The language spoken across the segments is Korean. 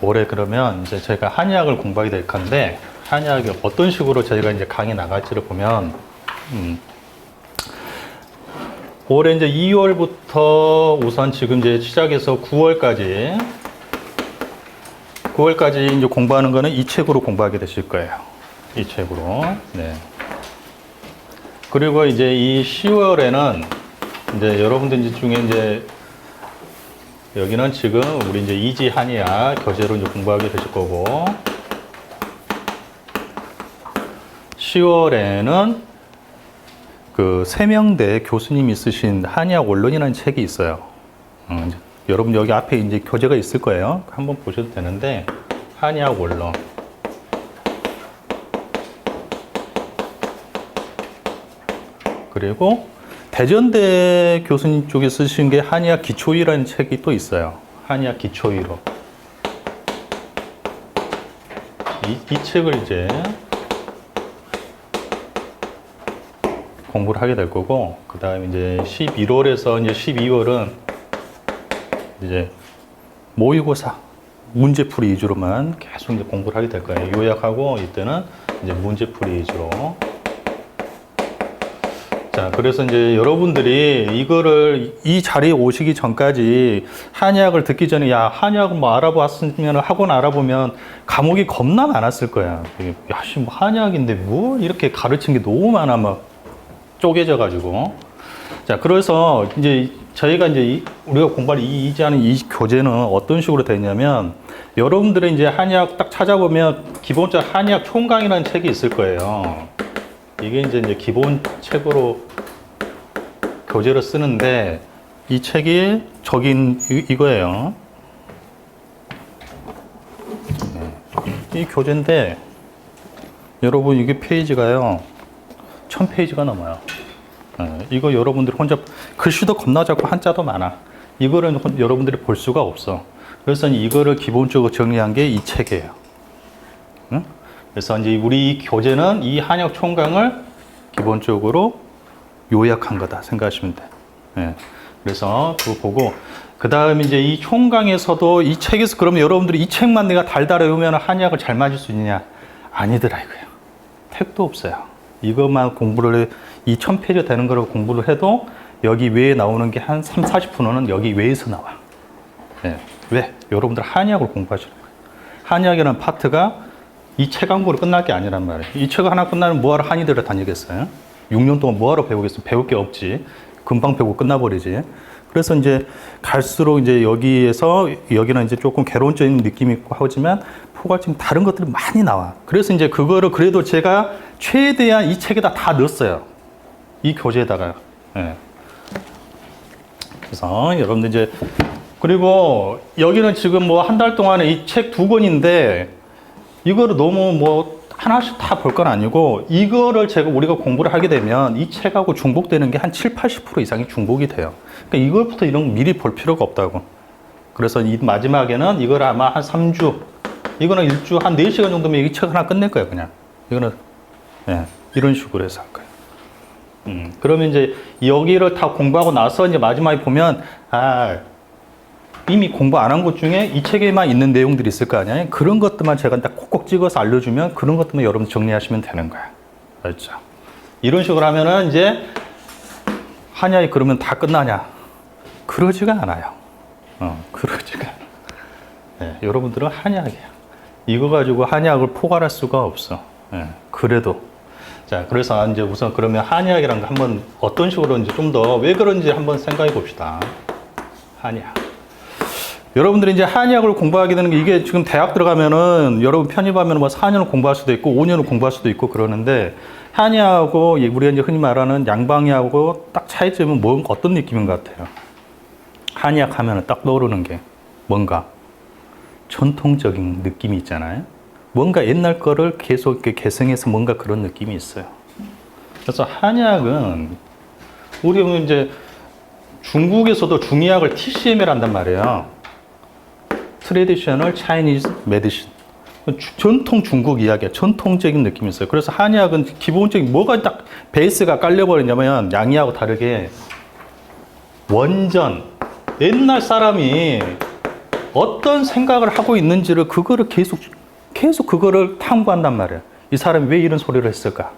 올해 그러면 이제 저희가 한의학을 공부하게 될 건데, 한의학이 어떤 식으로 저희가 이제 강의 나갈지를 보면, 올해 이제 2월부터 우선 지금 이제 시작해서 9월까지 이제 공부하는 거는 이 책으로 공부하게 되실 거예요. 이 책으로. 네. 그리고 이제 이 10월에는 이제 여러분들 중에 이제 여기는 지금 우리 이제 이지 한의학 교재로 이제 공부하게 되실 거고, 10월에는 그 세명대 교수님이 쓰신 한의학 원론이라는 책이 있어요. 여러분 여기 앞에 이제 교재가 있을 거예요. 한번 보셔도 되는데, 한의학 원론. 그리고 대전대 교수님 쪽에 쓰신 게 한의학 기초위라는 책이 또 있어요. 한의학 기초위로. 이 책을 이제 공부를 하게 될 거고, 그 다음에 이제 11월에서 이제 12월은 이제 모의고사 문제풀이 위주로만 계속 이제 공부를 하게 될 거예요. 요약하고 이때는 이제 문제풀이 위주로. 자, 그래서 이제 여러분들이 이거를 이 자리에 오시기 전까지 한의학을 듣기 전에, 야, 한의학을 뭐 알아봤으면, 학원 알아보면 과목이 겁나 많았을 거야. 야, 씨, 뭐 한의학인데 뭐 이렇게 가르친 게 너무 많아, 막 쪼개져 가지고. 자, 그래서 이제 저희가 이제 우리가 공부할 이지하는 이 교재는 어떤 식으로 되냐면, 여러분들이 이제 한의학 딱 찾아보면 기본적 한의학 총강이라는 책이 있을 거예요. 이게 이제 기본 책으로 교재로 쓰는데, 이 책이 적인 이거예요. 이 교재인데, 여러분 이게 페이지가요 1000페이지가 넘어요. 이거 여러분들 혼자, 글씨도 겁나 작고 한자도 많아. 이거를 여러분들이 볼 수가 없어. 그래서 이거를 기본적으로 정리한 게 이 책이에요. 응? 그래서 이제 우리 이 교재는 이 한의학 총강을 기본적으로 요약한 거다 생각하시면 돼. 예. 그래서 그거 보고, 그 다음에 이제 이 총강에서도 이 책에서, 그러면 여러분들이 이 책만 내가 달달 외우면 한의학을 잘 맞을 수 있느냐? 아니더라 이거예요. 택도 없어요. 이것만 공부를, 이 1000페이지 되는 거로 공부를 해도 여기 외에 나오는 게 한 30~40%는 여기 외에서 나와. 예. 왜? 여러분들 한의학을 공부하시는 거예요. 한의학이라는 파트가 이 책 한 권으로 끝날 게 아니란 말이에요. 이 책 하나 끝나면 뭐하러 한의대를 다니겠어요? 6년 동안 뭐하러 배우겠어요? 배울 게 없지. 금방 배우고 끝나버리지. 그래서 이제 갈수록 이제 여기는 이제 조금 개론적인 느낌이 있고 하지만 포괄적인 다른 것들이 많이 나와. 그래서 이제 그거를 그래도 제가 최대한 이 책에다 다 넣었어요. 이 교재에다가. 예. 그래서 여러분들 이제, 그리고 여기는 지금 뭐 한 달 동안에 이 책 2권인데, 이거를 너무 뭐 하나씩 다 볼 건 아니고, 이거를 우리가 공부를 하게 되면 이 책하고 중복되는 게 한 70~80% 이상이 중복이 돼요. 그러니까 이걸부터 이런 거 미리 볼 필요가 없다고. 그래서 이 마지막에는 이걸 아마 한 3주, 이거는 1주 한 4시간 정도면 이 책 하나 끝낼 거예요, 그냥. 이거는, 예, 이런 식으로 해서 할 거예요. 그러면 이제 여기를 다 공부하고 나서 이제 마지막에 보면, 이미 공부 안 한 것 중에 이 책에만 있는 내용들이 있을 거 아니에요? 그런 것들만 제가 딱 콕콕 찍어서 알려주면 그런 것들만 여러분 정리하시면 되는 거야. 알죠? 이런 식으로 하면은 이제 한의학이 그러면 다 끝나냐? 그러지가 않아요. 그러지가 않아. 네, 여러분들은 한의학이야. 이거 가지고 한의학을 포괄할 수가 없어. 네, 그래도. 자, 그래서 이제 우선 그러면 한의학이란 거 한번 어떤 식으로 이제 좀 더 왜 그런지 한번 생각해 봅시다. 한의학. 여러분들이 이제 한의학을 공부하게 되는 게, 이게 지금 대학 들어가면은 여러분 편입하면 뭐 4년을 공부할 수도 있고 5년을 공부할 수도 있고 그러는데, 한의학하고 우리가 이제 흔히 말하는 양방의학하고 딱 차이점은 어떤 느낌인 것 같아요? 한의학 하면은 딱 떠오르는 게 뭔가 전통적인 느낌이 있잖아요. 뭔가 옛날 거를 계속 이렇게 개성해서 뭔가 그런 느낌이 있어요. 그래서 한의학은 우리가 이제 중국에서도 중의학을 TCM이라 한단 말이에요. Traditional Chinese Medicine. 전통 중국 이야기야. 전통적인 느낌이 있어요. 그래서 한의학은 기본적인 뭐가 딱 베이스가 깔려버리냐면, 양의하고 다르게 원전, 옛날 사람이 어떤 생각을 하고 있는지를 그거를 계속 그거를 탐구한단 말이에요. 이 사람이 왜 이런 소리를 했을까?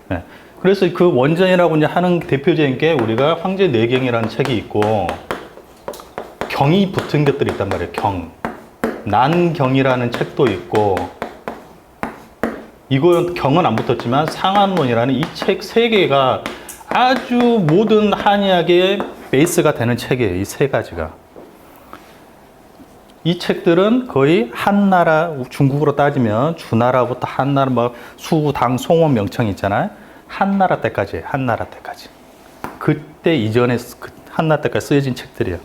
네. 그래서 그 원전이라고 이제 하는 대표적인 게 우리가 황제 내경이라는 책이 있고 경이 붙은 것들이 있단 말이에요. 경. 난경이라는 책도 있고 이거 경은 안 붙었지만 상한론이라는 이 책 세 개가 아주 모든 한의학의 베이스가 되는 책이에요. 이 세 가지가. 이 책들은 거의 한나라, 중국으로 따지면 주나라부터 한나라, 뭐 수, 당, 송원 명칭 있잖아요. 한나라 때까지, 한나라 때까지. 그때 이전에 한나라 때까지 쓰여진 책들이에요.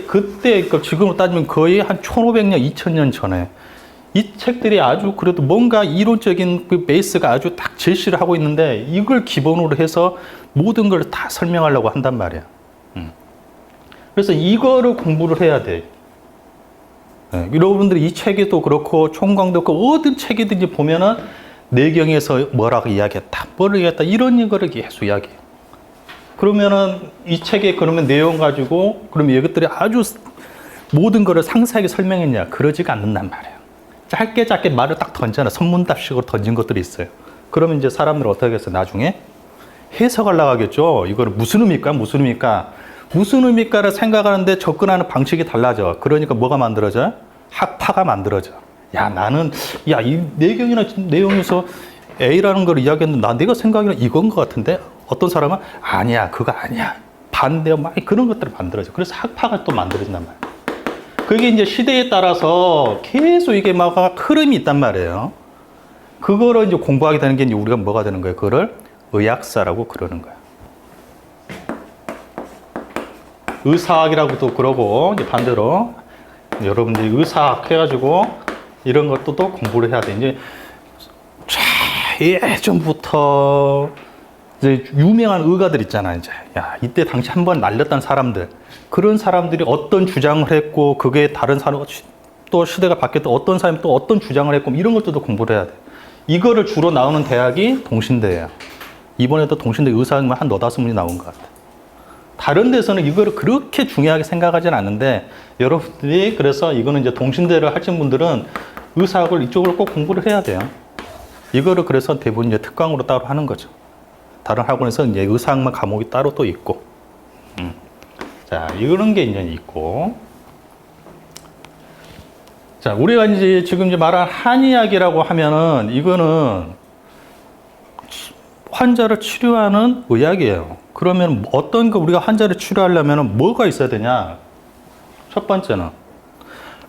그때, 지금으로 따지면 거의 한 1500년, 2000년 전에 이 책들이 아주 그래도 뭔가 이론적인 그 베이스가 아주 딱 제시를 하고 있는데 이걸 기본으로 해서 모든 걸 다 설명하려고 한단 말이야. 그래서 이거를 공부를 해야 돼. 네, 여러분들이 이 책에도 그렇고 총광도 그렇고 어떤 책이든지 보면은 내경에서 뭐라고 이야기했다, 뭐를 이야기했다 이런 거를 계속 이야기해요. 그러면은 이 책에 그러면 내용 가지고 그러면 이것들이 아주 모든 거를 상세하게 설명했냐? 그러지가 않는단 말이에요. 짧게 말을 딱 던져놔. 선문답식으로 던진 것들이 있어요. 그러면 이제 사람들은 어떻게 하겠어요? 나중에 해석하려고 하겠죠. 이거를 무슨 의미일까? 무슨 의미일까? 무슨 의미일까를 생각하는데 접근하는 방식이 달라져. 그러니까 뭐가 만들어져? 학파가 만들어져. 야, 나는, 야, 이 내경이나 내용에서 A라는 걸 이야기했는데 내가 생각하기는 이건 것 같은데 어떤 사람은 아니야, 그거 아니야. 반대요. 막 그런 것들을 만들어져. 그래서 학파가 또 만들어진단 말이에요. 그게 이제 시대에 따라서 계속 이게 막 흐름이 있단 말이에요. 그거를 이제 공부하게 되는 게 이제 우리가 뭐가 되는 거예요? 그거를 의학사라고 그러는 거예요. 의사학이라고도 그러고, 이제 반대로 여러분들이 의사학 해가지고 이런 것도 또 공부를 해야 돼. 이제 예전부터 이제 유명한 의가들 있잖아. 이제 야, 이때 당시 한번 날렸던 사람들, 그런 사람들이 어떤 주장을 했고, 그게 다른 사람 또 시대가 바뀌었다 어떤 사람이 또 어떤 주장을 했고, 이런 것들도 공부를 해야 돼. 이거를 주로 나오는 대학이 동신대예요. 이번에도 동신대 의사학만 한 4-5문이 나온 것 같아. 다른 데서는 이거를 그렇게 중요하게 생각하지는 않는데, 여러분들이 그래서 이거는 이제 동신대를 하신 분들은 의사학을 이쪽으로 꼭 공부를 해야 돼요. 이거를 그래서 대부분 이제 특강으로 따로 하는 거죠. 다른 학원에서 이제 의사학만 과목이 따로 또 있고. 자, 이런 게 이제 있고. 자, 우리가 이제 지금 이제 말한 한의학이라고 하면은 이거는 환자를 치료하는 의학이에요. 그러면 어떤 거 우리가 환자를 치료하려면 뭐가 있어야 되냐? 첫 번째는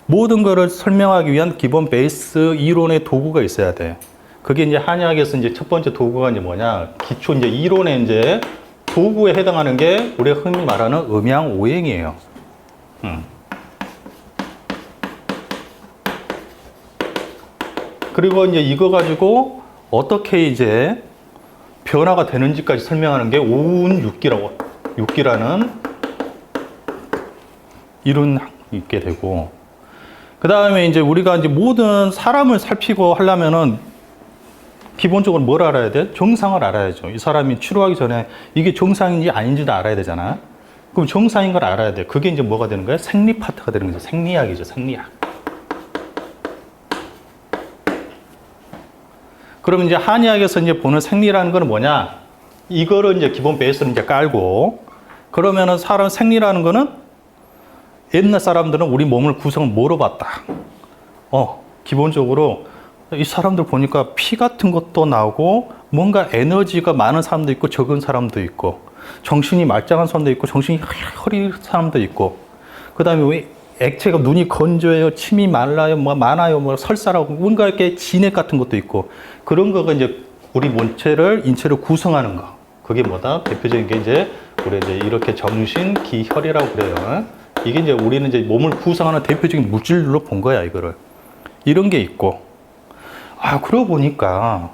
모든 거를 설명하기 위한 기본 베이스 이론의 도구가 있어야 돼. 그게 이제 한의학에서 이제 첫 번째 도구가 이제 뭐냐? 기초 이제 이론의 이제 도구에 해당하는 게 우리가 흔히 말하는 음양오행이에요. 그리고 이제 이거 가지고 어떻게 이제 변화가 되는지까지 설명하는 게 오운육기라는 이론이 있게 되고, 그 다음에 이제 우리가 이제 모든 사람을 살피고 하려면은 기본적으로 뭘 알아야 돼? 정상을 알아야죠. 이 사람이 치료하기 전에 이게 정상인지 아닌지도 알아야 되잖아. 그럼 정상인 걸 알아야 돼. 그게 이제 뭐가 되는 거야? 생리 파트가 되는 거죠. 생리학이죠. 생리학. 그러면 이제 한의학에서 이제 보는 생리라는 거는 뭐냐? 이거를 이제 기본 베이스를 이제 깔고, 그러면은 사람 생리라는 거는 옛날 사람들은 우리 몸을 구성을 뭐로 봤다? 기본적으로 이 사람들 보니까 피 같은 것도 나오고, 뭔가 에너지가 많은 사람도 있고, 적은 사람도 있고, 정신이 말짱한 사람도 있고, 정신이 흐린 사람도 있고, 그 다음에 왜 액체가 눈이 건조해요, 침이 말라요, 뭐 많아요, 뭐 설사라고, 뭔가 이렇게 진액 같은 것도 있고, 그런 거가 이제 우리 인체를 구성하는 거. 그게 뭐다? 대표적인 게 이제 우리 이제 이렇게 정신, 기, 혈이라고 그래요. 이게 이제 우리는 이제 몸을 구성하는 대표적인 물질로 본 거야, 이거를. 이런 게 있고. 그러고 보니까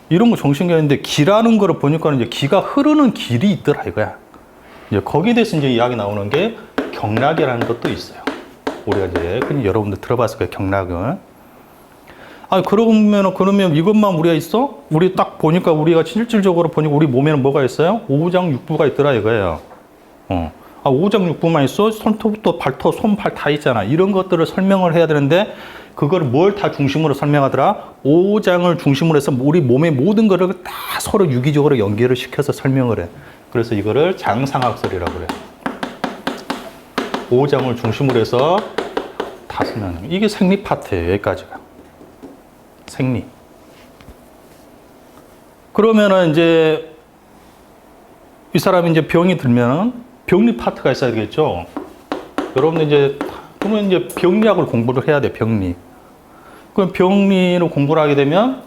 이런 거 정신과인데 기라는 거를 보니까 이제 기가 흐르는 길이 있더라 이거야. 이제 거기에 대해서 이제 이야기 나오는 게 경락이라는 것도 있어요. 우리가 이제 흔히 여러분들 들어봤을 거예요, 경락은. 그러면 이것만 우리가 있어? 우리 딱 보니까 우리가 실질적으로 보니까 우리 몸에는 뭐가 있어요? 오장육부가 있더라 이거예요. 오장육부만 있어? 손톱부터 발톱, 손발 다 있잖아. 이런 것들을 설명을 해야 되는데 그걸 뭘 다 중심으로 설명하더라? 오장을 중심으로 해서 우리 몸의 모든 거를 다 서로 유기적으로 연계를 시켜서 설명을 해. 그래서 이거를 장상학설이라고 그래. 오장을 중심으로 해서 다 설명해. 이게 생리 파트예요. 여기까지가. 생리. 그러면은 이제 이 사람이 이제 병이 들면 병리 파트가 있어야 되겠죠. 여러분들 이제 그러면 이제 병리학을 공부를 해야 돼. 병리. 그럼 병리를 공부를 하게 되면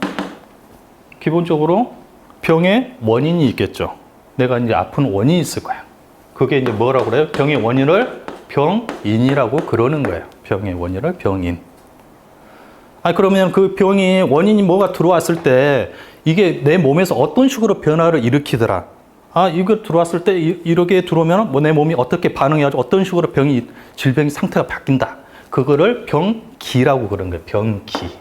기본적으로 병의 원인이 있겠죠. 내가 이제 아픈 원인이 있을 거야. 그게 이제 뭐라고 그래요? 병의 원인을 병인이라고 그러는 거예요. 병의 원인을 병인. 그러면 그 병이 원인이 뭐가 들어왔을 때 이게 내 몸에서 어떤 식으로 변화를 일으키더라. 이거 들어왔을 때 이렇게 들어오면 뭐 내 몸이 어떻게 반응해가지고 어떤 식으로 질병 상태가 바뀐다. 그거를 병기라고 그런 거예요. 병기.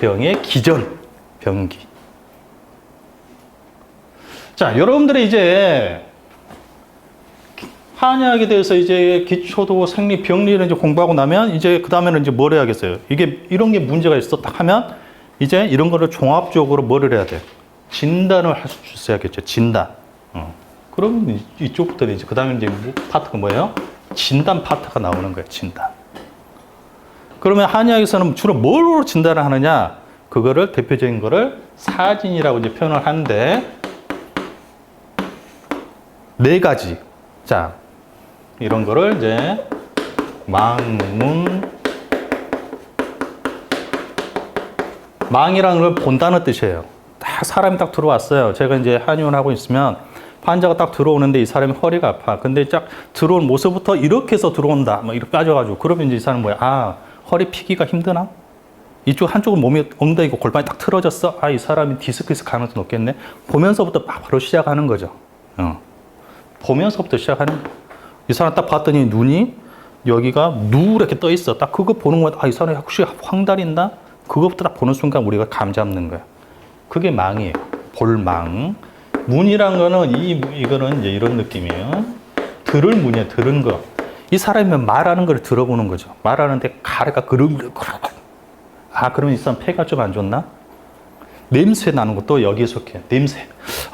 병의 기전. 병기. 자, 여러분들이 이제 한의학에 대해서 이제 기초도 생리, 병리를 이제 공부하고 나면 이제 그 다음에는 이제 뭘 해야겠어요? 이게 이런 게 문제가 있었다 하면 이제 이런 거를 종합적으로 뭐를 해야 돼? 진단을 할 수 있어야겠죠. 진단. 그럼 이쪽부터 이제 그 다음에 이제 파트가 뭐예요? 진단 파트가 나오는 거예요. 진단. 그러면 한의학에서는 주로 뭘로 진단을 하느냐? 그거를 대표적인 거를 사진이라고 이제 표현을 하는데 4가지. 자, 이런 거를 이제 망이라는 걸 본다는 뜻이에요. 딱 사람이 딱 들어왔어요. 제가 이제 한의원 하고 있으면 환자가 딱 들어오는데 이 사람이 허리가 아파. 근데 딱 들어온 모습부터 이렇게 해서 들어온다. 막 이렇게 빠져가지고. 그러면 이제 이 사람은 뭐야? 허리 피기가 힘드나? 이쪽 한쪽은 몸이 엉덩이고 골반이 딱 틀어졌어. 이 사람이 디스크 있을 가능성이 높겠네. 보면서부터 바로 시작하는 거죠. 보면서부터 시작하는 거예요. 이 사람 딱 봤더니 눈이 여기가 누렇게 떠 있어. 딱 그거 보는 거야. 이 사람이 혹시 황달인다? 그것부터 딱 보는 순간 우리가 감 잡는 거야. 그게 망이에요. 볼망. 문이란 거는 이거는 이제 이런 느낌이에요. 들을 문이에요. 들은 거. 이 사람이 말하는 걸 들어보는 거죠. 말하는데 가래가 그러면 이 사람 폐가 좀 안 좋나? 냄새 나는 것도 여기에 속해. 냄새.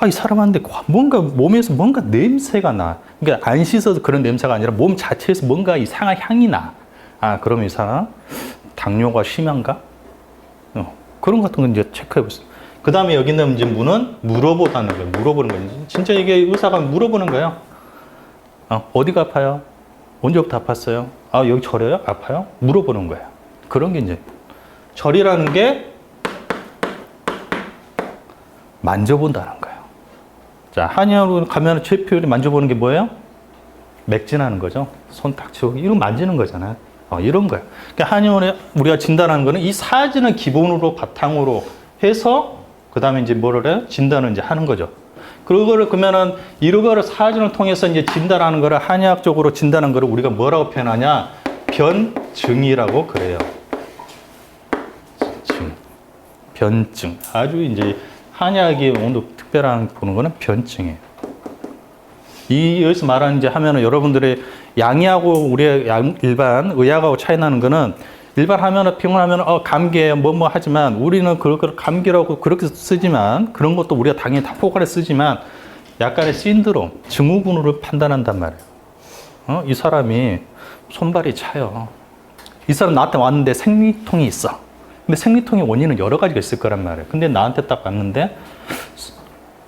이 사람한테 뭔가 몸에서 뭔가 냄새가 나. 그러니까 안 씻어서 그런 냄새가 아니라 몸 자체에서 뭔가 이상한 향이 나. 그러면 이 사람 당뇨가 심한가? 그런 같은 거 이제 체크해 보세요. 그 다음에 여기 있는 이제 문은 물어보다는 거예요. 물어보는 거예요. 진짜 이게 의사가 물어보는 거예요. 어디가 아파요? 언제부터 아팠어요? 여기 저려요? 아파요? 물어보는 거예요. 그런 게 이제 절이라는 게 만져본다는 거예요. 자, 한의학으로 가면 최표율이 만져보는 게 뭐예요? 맥진하는 거죠. 손 딱 치우기. 이런 만지는 거잖아요. 이런 거예요. 그러니까 한의원에 우리가 진단하는 거는 이 사진을 기본으로 바탕으로 해서 그 다음에 이제 뭐를 해요? 진단을 이제 하는 거죠. 그거를 그러면은 이런 거를 사진을 통해서 이제 진단하는 거를 한의학적으로 진단하는 거를 우리가 뭐라고 표현하냐? 변증이라고 그래요. 변증. 아주 이제 한의학이 오늘 특별한 보는 거는 변증이에요. 여기서 말하는 이제 하면은 여러분들의 양의하고 우리의 일반 의학하고 차이 나는 거는 일반 하면은 병을 하면은 감기에 뭐뭐 하지만 우리는 그걸 감기라고 그렇게 쓰지만 그런 것도 우리가 당연히 다 포괄해 쓰지만 약간의 신드롬, 증후군으로 판단한단 말이에요. 이 사람이 손발이 차요. 이 사람 나한테 왔는데 생리통이 있어. 근데 생리통의 원인은 여러 가지가 있을 거란 말이에요. 근데 나한테 딱 왔는데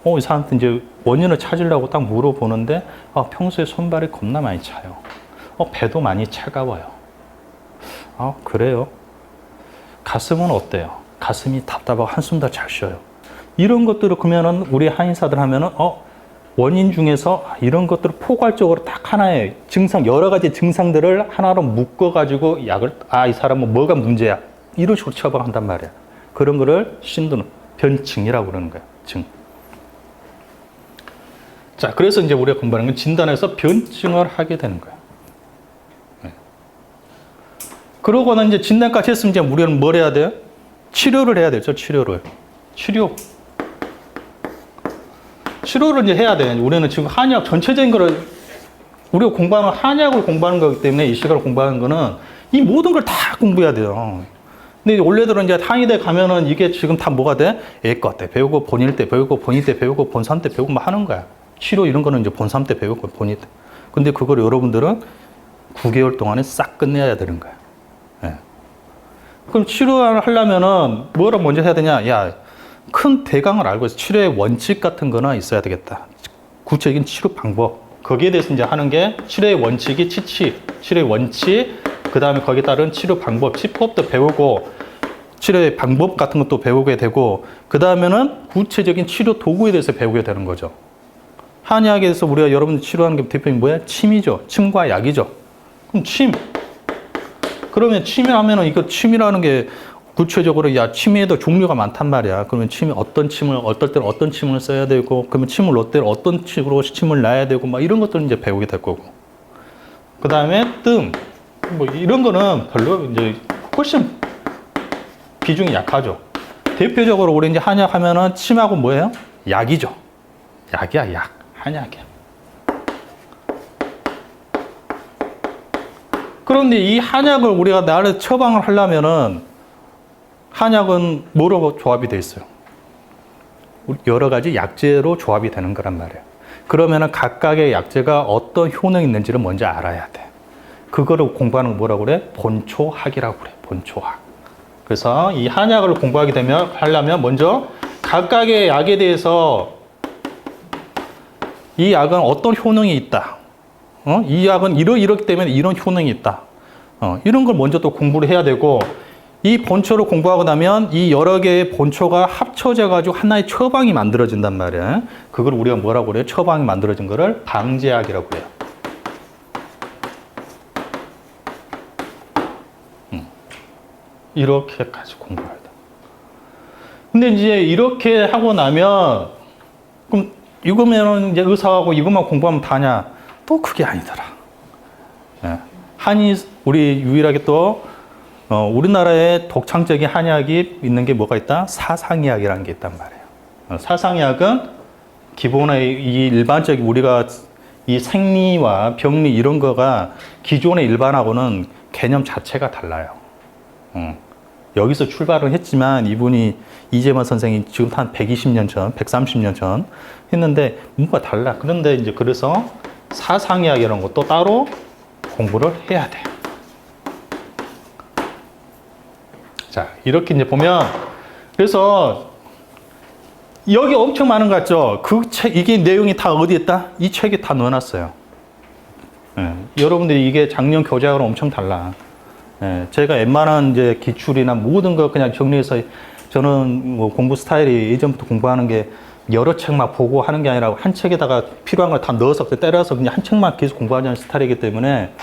이 사람한테 이제 원인을 찾으려고 딱 물어보는데 평소에 손발이 겁나 많이 차요. 배도 많이 차가워요. 그래요? 가슴은 어때요? 가슴이 답답하고 한숨도 잘 쉬어요. 이런 것들을 그러면은 우리 한의사들 하면은 원인 중에서 이런 것들을 포괄적으로 딱 하나의 증상, 여러 가지 증상들을 하나로 묶어가지고 약을, 이 사람은 뭐가 문제야. 이런 식으로 처방한단 말이야. 그런 거를 신드롬, 변증이라고 그러는 거야. 증. 자, 그래서 이제 우리가 공부하는 건 진단해서 변증을 하게 되는 거야. 그러고는 이제 진단까지 했으면 이제 우리는 뭘 해야 돼요? 치료를 해야 되죠, 치료를. 치료 치료를 이제 해야 돼. 우리는 지금 한의학 전체적인 거를 우리가 공부하는 한의학을 공부하는 거기 때문에 이 시간을 공부하는 거는 이 모든 걸 다 공부해야 돼요. 근데 원래대로 이제 한의대 가면은 이게 지금 다 뭐가 돼? 애과 때 배우고 본일 때 배우고 본의 때 배우고 본삼 때 배우고 뭐 하는 거야. 치료 이런 거는 이제 본삼 때 배우고 본의 때. 근데 그걸 여러분들은 9개월 동안에 싹 끝내야 되는 거야. 예. 그럼 치료를 하려면은 뭐를 먼저 해야 되냐? 야, 큰 대강을 알고 있어. 치료의 원칙 같은 거나 있어야 되겠다. 구체적인 치료 방법. 거기에 대해서 이제 하는 게 치료의 원칙이 치료의 원칙, 그 다음에 거기에 따른 치료 방법, 치법도 배우고, 치료의 방법 같은 것도 배우게 되고, 그 다음에는 구체적인 치료 도구에 대해서 배우게 되는 거죠. 한의학에서 우리가 여러분들 치료하는 게 대표적인 뭐야? 침이죠. 침과 약이죠. 그럼 침. 그러면 침이라면은 이거 침이라는 게 구체적으로 야, 침에도 종류가 많단 말이야. 그러면 침이 어떤 침을, 어떨 때는 어떤 침을 써야 되고, 그러면 침을 넣을 때는 어떤 식으로 침을 놔야 되고, 막 이런 것들은 이제 배우게 될 거고. 그 다음에 뜸. 뭐 이런 거는 별로 이제 훨씬 비중이 약하죠. 대표적으로 우리 이제 한약 하면은 침하고 뭐예요? 약이죠. 약이야, 약. 한약이야. 그런데 이 한약을 우리가 나를 처방을 하려면은 한약은 뭐로 조합이 돼 있어요? 여러 가지 약재로 조합이 되는 거란 말이에요. 그러면은 각각의 약재가 어떤 효능이 있는지를 먼저 알아야 돼. 그거를 공부하는 거 뭐라고 그래? 본초학이라고 그래. 본초학. 그래서 이 한약을 공부하게 되면 하려면 먼저 각각의 약에 대해서 이 약은 어떤 효능이 있다. 이 약은 이렇기 때문에 이런 효능이 있다. 이런 걸 먼저 또 공부를 해야 되고, 이 본초를 공부하고 나면 이 여러 개의 본초가 합쳐져 가지고 하나의 처방이 만들어진단 말이야. 그걸 우리가 뭐라고 그래요? 처방이 만들어진 거를 방제약이라고 그래요. 이렇게까지 공부해야 돼. 근데 이제 이렇게 하고 나면 그럼 이거면은 이제 의사하고 이것만 공부하면 다냐? 또 그게 아니더라. 예. 한의, 우리 유일하게 또 우리나라에 독창적인 한의학이 있는 게 뭐가 있다? 사상의학이라는 게 있단 말이에요. 사상의학은 기본의 이 일반적인 우리가 이 생리와 병리 이런 거가 기존의 일반하고는 개념 자체가 달라요. 여기서 출발을 했지만 이분이 이재만 선생이 지금 한 120년 전, 130년 전 했는데 뭔가 달라. 그런데 이제 그래서 사상의학이라는 것도 따로 공부를 해야 돼. 자, 이렇게 이제 보면 그래서 여기 엄청 많은 거 같죠? 그 책, 이게 내용이 다 어디에 있다? 이 책에 다 넣어놨어요. 예, 여러분들이 이게 작년 교재하고는 엄청 달라. 예, 제가 웬만한 이제 기출이나 모든 거 그냥 정리해서 저는 뭐 공부 스타일이 예전부터 공부하는 게 여러 책 막 보고 하는 게 아니라 한 책에다가 필요한 걸 다 넣어서 때려서 그냥 한 책만 계속 공부하는 스타일이기 때문에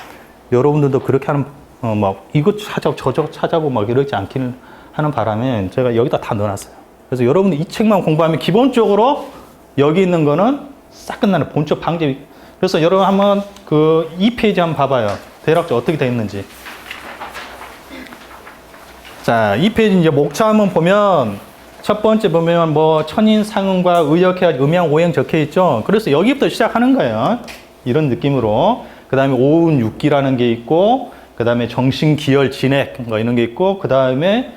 여러분들도 그렇게 하는 막 이것 찾아보고 저것 찾아보고 막 이러지 않기는 하는 바람에 제가 여기다 다 넣어놨어요. 그래서 여러분들 이 책만 공부하면 기본적으로 여기 있는 거는 싹 끝나는 본초 방제. 그래서 여러분 한번 그 2페이지 한번 봐봐요. 대략적으로 어떻게 되어 있는지. 자, 2페이지 이제 목차 한번 보면 첫 번째 보면 뭐 천인상응과 의역해야 음양 오행 적혀 있죠. 그래서 여기부터 시작하는 거예요. 이런 느낌으로. 그 다음에 오운 육기라는 게 있고, 그 다음에 정신기열 진액 뭐 이런 게 있고, 그 다음에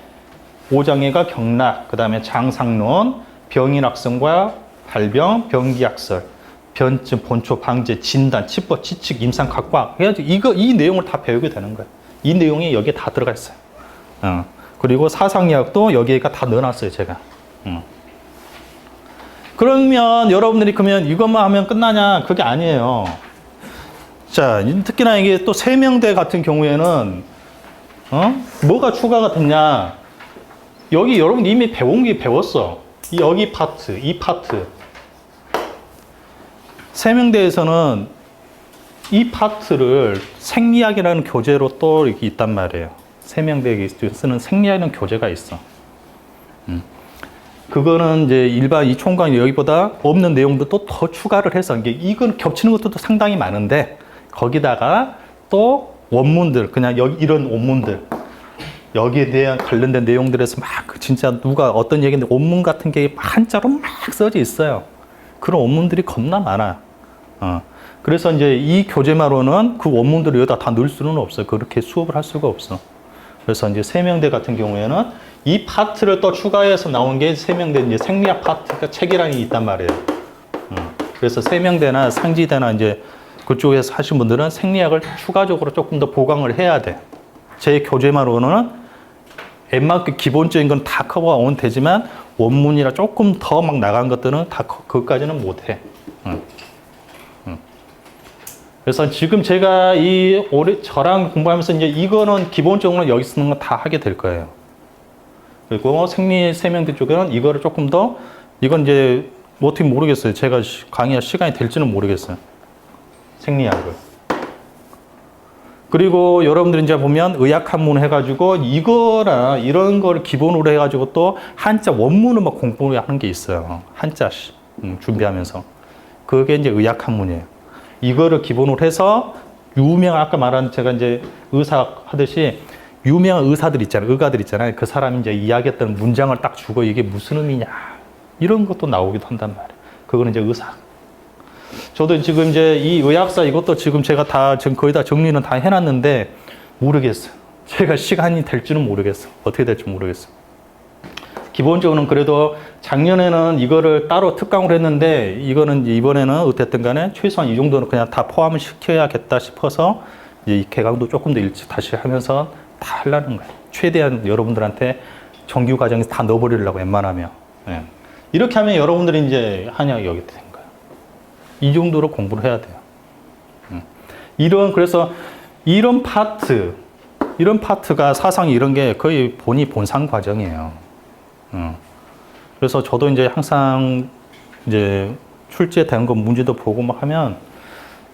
오장애가 경락, 그 다음에 장상론, 병인학성과 발병, 병기약설, 변증, 본초, 방제, 진단, 치법, 치칙, 임상, 각과. 그래가지고 이 내용을 다 배우게 되는 거예요. 이 내용이 여기에 다 들어가 있어요. 그리고 사상의학도 여기에가 다 넣어놨어요, 제가. 그러면 여러분들이 그러면 이것만 하면 끝나냐? 그게 아니에요. 자, 특히나 이게 또 세명대 같은 경우에는, 뭐가 추가가 됐냐? 여기 여러분 이미 배운 게 배웠어. 여기 파트, 이 파트. 세명대에서는 이 파트를 생리학이라는 교재로 또 이렇게 있단 말이에요. 세명대에 쓰는 생리학이라는 교재가 있어. 그거는 이제 일반 이 총각 여기보다 없는 내용도 또 더 추가를 해서 이건 겹치는 것도 상당히 많은데 거기다가 또 원문들 그냥 여기 이런 원문들 여기에 대한 관련된 내용들에서 막 진짜 누가 어떤 얘기인데 원문 같은 게 한자로 막 써져 있어요. 그런 원문들이 겁나 많아. 그래서 이제 이 교재만으로는 그 원문들을 여기다 다 넣을 수는 없어요. 그렇게 수업을 할 수가 없어. 그래서 이제 세명대 같은 경우에는 이 파트를 또 추가해서 나온 게 세명대 이제 생리학 파트가 책이랑이 있단 말이에요. 그래서 세명대나 상지대나 이제 그쪽에서 하신 분들은 생리학을 추가적으로 조금 더 보강을 해야 돼. 제 교재만으로는 웬만큼 기본적인 건 다 커버가 오면 되지만 원문이라 조금 더 막 나간 것들은 다 그것까지는 못해. 그래서 지금 제가 저랑 공부하면서 이제 이거는 기본적으로 여기 쓰는 거 다 하게 될 거예요. 그리고 생리 세명대 쪽에는 이거를 조금 더, 이건 이제 어떻게 모르겠어요. 제가 강의할 시간이 될지는 모르겠어요. 생리학을. 그리고 여러분들이 이제 보면 의학한문 해가지고 이거나 이런 걸 기본으로 해가지고 또 한자 원문을 막 공부하는 게 있어요. 한자씩 준비하면서. 그게 이제 의학한문이에요. 이거를 기본으로 해서 아까 말한 제가 이제 의사 하듯이 유명한 의사들 있잖아요. 의가들 있잖아요. 그 사람이 이제 이야기했던 문장을 딱 주고 이게 무슨 의미냐. 이런 것도 나오기도 한단 말이에요. 그거는 이제 의사. 저도 지금 이제 이 의학사 이것도 지금 제가 지금 거의 다 정리는 다 해놨는데 모르겠어요. 제가 시간이 될지는 모르겠어. 어떻게 될지 모르겠어. 기본적으로는 그래도 작년에는 이거를 따로 특강을 했는데 이거는 이번에는 어쨌든 간에 최소한 이 정도는 그냥 다 포함을 시켜야겠다 싶어서 이제 이 개강도 조금 더 일찍 다시 하면서 다 하려는 거예요. 최대한 여러분들한테 정규 과정에서 다 넣어버리려고 웬만하면. 예. 이렇게 하면 여러분들이 이제 한약이 여기 된 거예요. 이 정도로 공부를 해야 돼요. 그래서 이런 파트가 사상 이런 게 거의 본상 과정이에요. 그래서 저도 이제 항상 이제 출제에 대한 거 문제도 보고 막 하면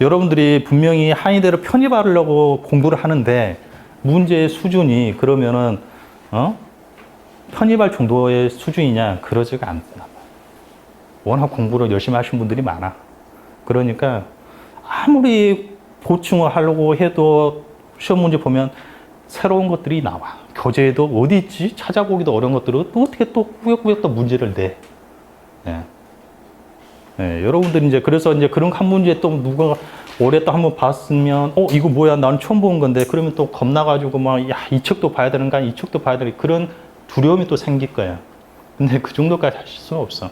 여러분들이 분명히 한의대로 편입하려고 공부를 하는데 문제의 수준이 그러면은 편입할 정도의 수준이냐 그러지가 않나. 워낙 공부를 열심히 하신 분들이 많아. 그러니까 아무리 보충을 하려고 해도 시험 문제 보면 새로운 것들이 나와. 교재에도 어디 있지? 찾아보기도 어려운 것들을 또 어떻게 또 꾸역꾸역 또 문제를 내. 예. 예, 여러분들이 이제 그래서 이제 그런 한 문제 또 누가 올해 또 한번 봤으면 이거 뭐야? 나는 처음 본 건데. 그러면 또 겁나가지고 막, 야, 이 책도 봐야 되는가? 이 책도 봐야 되는가? 그런 두려움이 또 생길 거야. 근데 그 정도까지 하실 수는 없어.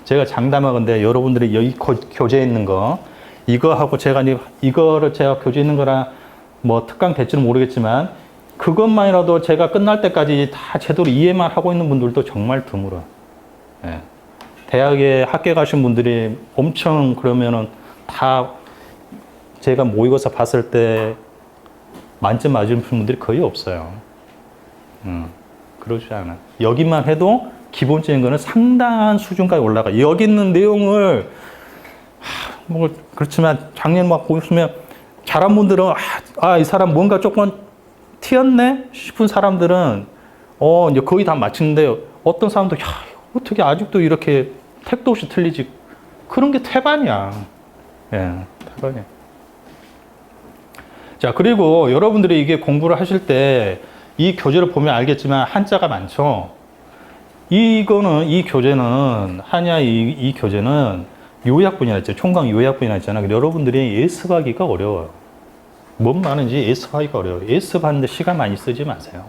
제가 장담하건데 여러분들이 여기 교재에 있는 거, 이거하고 이거를 제가 교재에 있는 거랑 뭐 특강 될지는 모르겠지만 그것만이라도 제가 끝날 때까지 다 제대로 이해만 하고 있는 분들도 정말 드물어. 예. 대학에 학교 가신 분들이 엄청 그러면은 다 제가 모의고사 봤을 때 만점 맞은 분들이 거의 없어요. 그러지 않아. 여기만 해도 기본적인 거는 상당한 수준까지 올라가. 여기 있는 내용을 뭐 그렇지만 작년 막 보시면 잘한 분들은 이 사람 뭔가 조금 튀었네 싶은 사람들은 이제 거의 다 맞추는데 어떤 사람도 어떻게 아직도 이렇게 택도 없이 틀리지. 그런 게 태반이야. 예, 태반이야. 자, 그리고 여러분들이 이게 공부를 하실 때 이 교재를 보면 알겠지만 한자가 많죠. 이 교재는 한야 이 교재는 요약 분야 있죠. 총각 요약 분야 있잖아. 여러분들이 예습하기가 어려워요. 뭔 말인지 예습하기가 어려워요. 예습하는데 시간 많이 쓰지 마세요.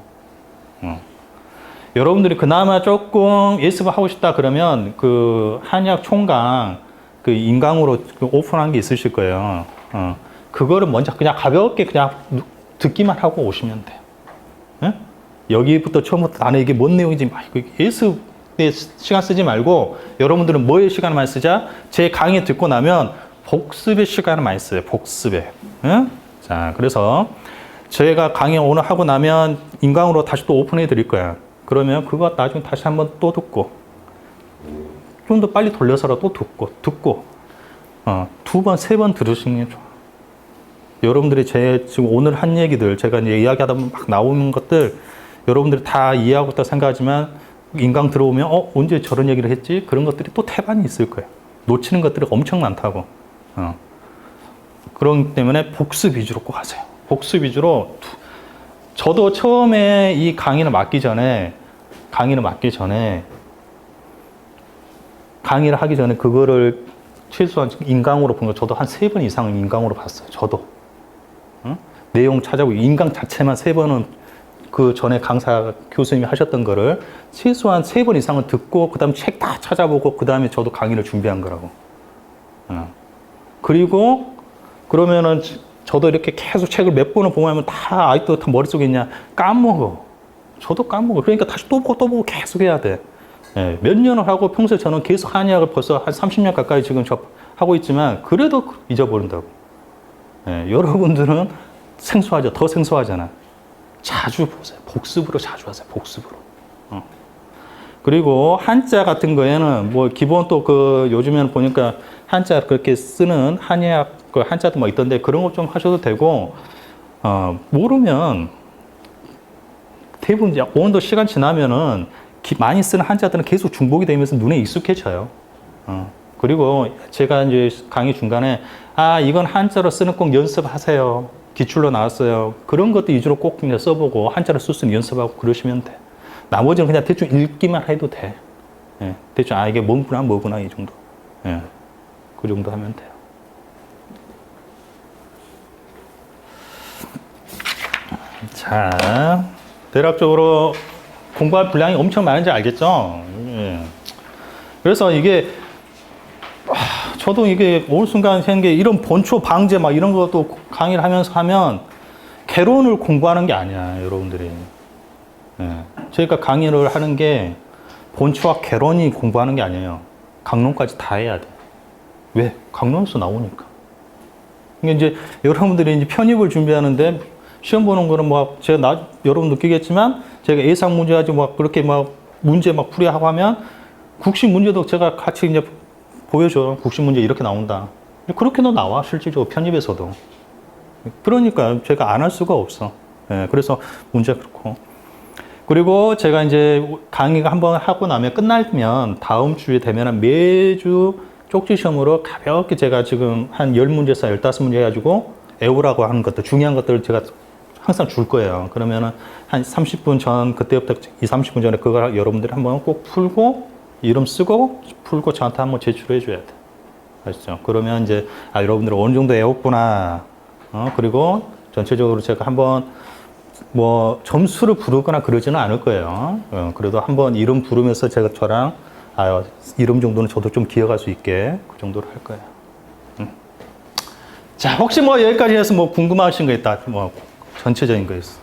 여러분들이 그나마 조금 예습을 하고 싶다 그러면 그 한약 총강 그 인강으로 오픈한 게 있으실 거예요. 그거를 먼저 그냥 가볍게 그냥 듣기만 하고 오시면 돼요. 예? 여기부터 처음부터 나는 이게 뭔 내용인지 예습에 시간 쓰지 말고 여러분들은 뭐에 시간을 많이 쓰자? 제 강의 듣고 나면 복습에 시간을 많이 써요. 복습에. 예? 자, 그래서 제가 강의 오늘 하고 나면 인강으로 다시 또 오픈해 드릴 거야. 그러면 그거 나중에 다시 한번 또 듣고 좀 더 빨리 돌려서라도 듣고 2번, 3번 들으시는 게 좋아. 여러분들이 지금 오늘 한 얘기들 제가 이제 이야기하다 보면 막 나오는 것들 여러분들이 다 이해하고 있다고 생각하지만 인강 들어오면 언제 저런 얘기를 했지? 그런 것들이 또 태반이 있을 거예요. 놓치는 것들이 엄청 많다고. 그렇기 때문에 복습 위주로 꼭 하세요. 복습 위주로. 저도 처음에 이 강의를 맡기 전에 강의를 하기 전에 그거를 최소한 인강으로 본 거 저도 한 3번 이상은 인강으로 봤어요. 저도. 응? 내용 찾아보고 인강 자체만 3번은 그 전에 강사 교수님이 하셨던 거를 최소한 3번 이상은 듣고 그다음 책 다 찾아보고 그다음에 저도 강의를 준비한 거라고. 응. 그리고 그러면은 저도 이렇게 계속 책을 몇 번을 보고 하면 다 아직도 다 머릿속에 있냐? 까먹어. 저도 까먹어. 그러니까 다시 또 보고 계속 해야 돼. 예, 몇 년을 하고 평소에 저는 계속 한의학을 벌써 한 30년 가까이 지금 하고 있지만 그래도 잊어버린다고. 예, 여러분들은 생소하죠. 더 생소하잖아. 자주 보세요. 복습으로 자주 하세요. 복습으로. 그리고 한자 같은 거에는 뭐 기본 또 그 요즘에는 보니까 한자 그렇게 쓰는 한의학 그 한자도 뭐 있던데 그런 거 좀 하셔도 되고 모르면 대부분 이제 어느 정도 시간 지나면은 많이 쓰는 한자들은 계속 중복이 되면서 눈에 익숙해져요. 그리고 제가 이제 강의 중간에 이건 한자로 쓰는 꼭 연습하세요. 기출로 나왔어요. 그런 것도 위주로 꼭 그냥 써보고 한자로 쓸 수 있는 연습하고 그러시면 돼. 나머지는 그냥 대충 읽기만 해도 돼. 예, 대충 이게 뭐구나 이 정도. 예, 그 정도 하면 돼요. 자, 대략적으로 공부할 분량이 엄청 많은지 알겠죠? 예. 그래서 이게 저도 이게 올 순간 생긴 게 이런 본초 방제 막 이런 것도 강의를 하면서 하면 개론을 공부하는 게 아니야, 여러분들이. 예. 저희가 강의를 하는 게 본초와 개론이 공부하는 게 아니에요. 강론까지 다 해야 돼. 왜? 강론에서 나오니까. 그러니까 이제 여러분들이 이제 편입을 준비하는데 시험 보는 거는 뭐 제가 여러분 느끼겠지만 제가 예상 문제 가지고 막 그렇게 막 문제 막 풀이하고 하면 국시 문제도 제가 같이 이제 보여줘. 국시 문제 이렇게 나온다. 그렇게도 나와 실질적으로 편입에서도. 그러니까 제가 안 할 수가 없어. 예, 그래서 문제 그렇고. 그리고 제가 이제 강의가 한번 하고 나면 끝나면 다음 주에 되면은 매주 쪽지 시험으로 가볍게 제가 지금 한 10문제에서 15문제 해가지고 외우라고 하는 것들, 중요한 것들을 제가 항상 줄 거예요. 그러면은 한 30분 전, 그때부터 30분 전에 그걸 여러분들이 한번 꼭 풀고, 이름 쓰고, 풀고 저한테 한번 제출해 줘야 돼. 아시죠? 그러면 이제, 여러분들 어느 정도 외웠구나. 그리고 전체적으로 제가 한번 뭐 점수를 부르거나 그러지는 않을 거예요. 그래도 한번 이름 부르면서 제가 저랑 이름 정도는 저도 좀 기억할 수 있게 그 정도로 할 거예요. 자, 혹시 뭐 여기까지 해서 뭐 궁금하신 거 있다. 뭐 전체적인 거 있어.